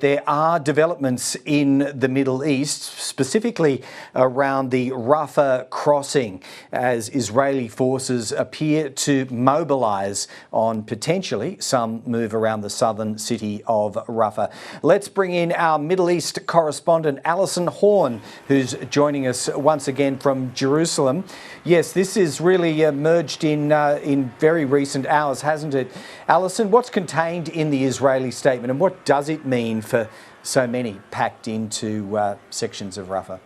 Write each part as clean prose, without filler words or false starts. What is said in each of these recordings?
There are developments in the Middle East, specifically around the Rafah crossing, as Israeli forces appear to mobilise on potentially some move around the southern city of Rafah. Let's bring in our Middle East correspondent, Alison Horn, who's joining us once again from Jerusalem. Yes, this is really emerged in very recent hours, hasn't it? Alison, what's contained in the Israeli statement and what does it mean for so many packed into sections of Rafah?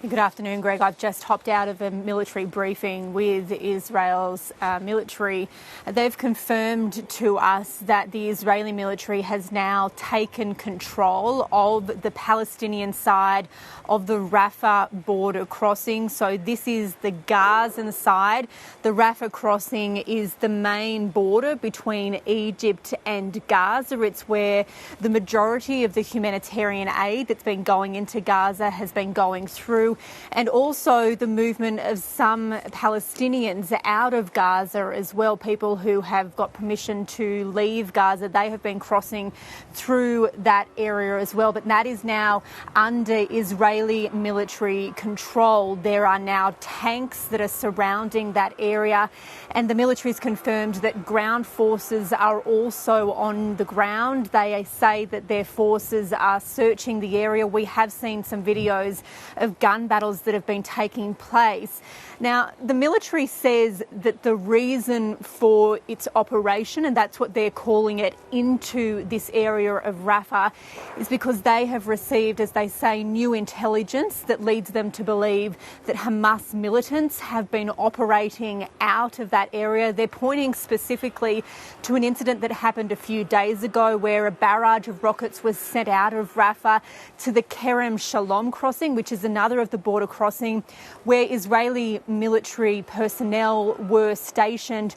Good afternoon, Greg. I've just hopped out of a military briefing with Israel's military. They've confirmed to us that the Israeli military has now taken control of the Palestinian side of the Rafah border crossing. So this is the Gaza side. The Rafah crossing is the main border between Egypt and Gaza. It's where the majority of the humanitarian aid that's been going into Gaza has been going through. And also the movement of some Palestinians out of Gaza as well, people who have got permission to leave Gaza. They have been crossing through that area as well, but that is now under Israeli military control. There are now tanks that are surrounding that area, and the military has confirmed that ground forces are also on the ground. They say that their forces are searching the area. We have seen some videos of gun battles that have been taking place. Now, the military says that the reason for its operation, and that's what they're calling it, into this area of Rafah, is because they have received, as they say, new intelligence that leads them to believe that Hamas militants have been operating out of that area. They're pointing specifically to an incident that happened a few days ago where a barrage of rockets was sent out of Rafah to the Kerem Shalom crossing, which is another of the border crossing where Israeli military personnel were stationed.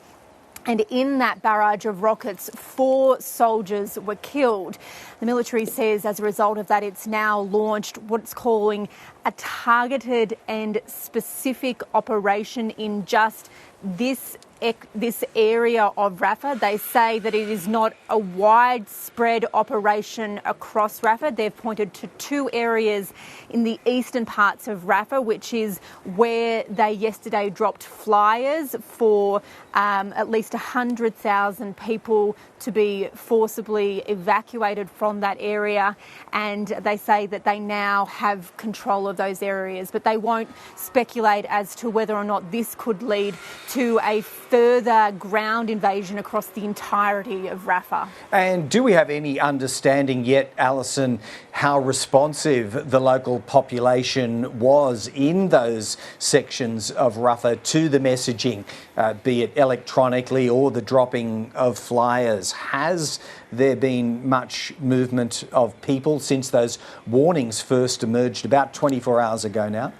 And in that barrage of rockets, 4 soldiers were killed. The military says as a result of that, it's now launched what it's calling a targeted and specific operation in just this area of Rafah. They say that it is not a widespread operation across Rafah. They've pointed to 2 areas in the eastern parts of Rafah, which is where they yesterday dropped flyers for at least 100,000 people to be forcibly evacuated from that area. And they say that they now have control of those areas, but they won't speculate as to whether or not this could lead to a further ground invasion across the entirety of Rafah. And do we have any understanding yet, Alison, how responsive the local population was in those sections of Rafah to the messaging, be it electronically or the dropping of flyers? Has there been much movement of people since those warnings first emerged about 24 hours ago now?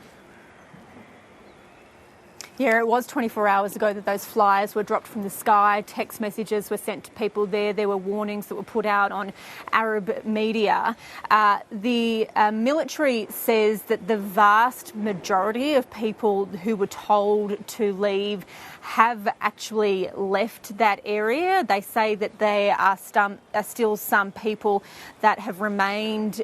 Yeah, it was 24 hours ago that those flyers were dropped from the sky. Text messages were sent to people there. There were warnings that were put out on Arab media. The military says that the vast majority of people who were told to leave have actually left that area. They say that there are still some people that have remained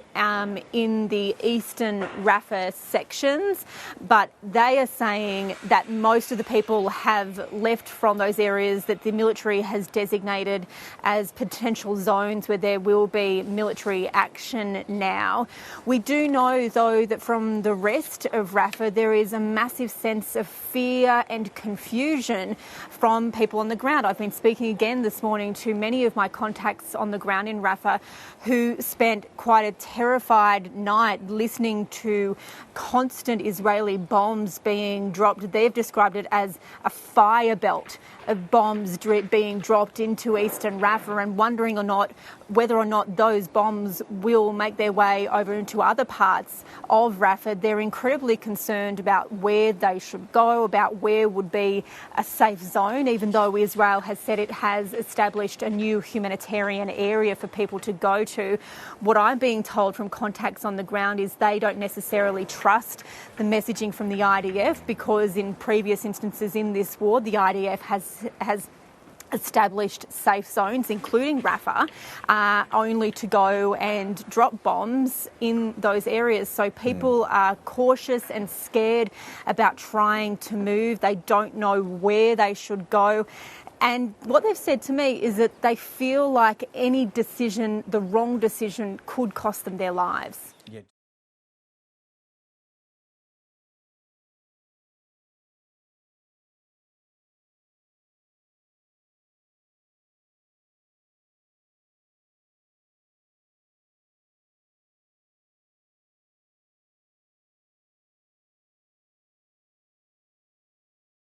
in the eastern Rafah sections, but they are saying that most of the people have left from those areas that the military has designated as potential zones where there will be military action now. We do know, though, that from the rest of Rafah, there is a massive sense of fear and confusion from people on the ground. I've been speaking again this morning to many of my contacts on the ground in Rafah who spent quite a terrified night listening to constant Israeli bombs being dropped. They've described it as a fire belt of bombs being dropped into eastern Rafah and wondering whether or not those bombs will make their way over into other parts of Rafah. They're incredibly concerned about where they should go, about where would be a safe zone, even though Israel has said it has established a new humanitarian area for people to go to. What I'm being told from contacts on the ground is they don't necessarily trust the messaging from the IDF because in previous instances in this war, the IDF has established safe zones, including Rafah, only to go and drop bombs in those areas. So people are cautious and scared about trying to move. They don't know where they should go. And what they've said to me is that they feel like any decision, the wrong decision, could cost them their lives.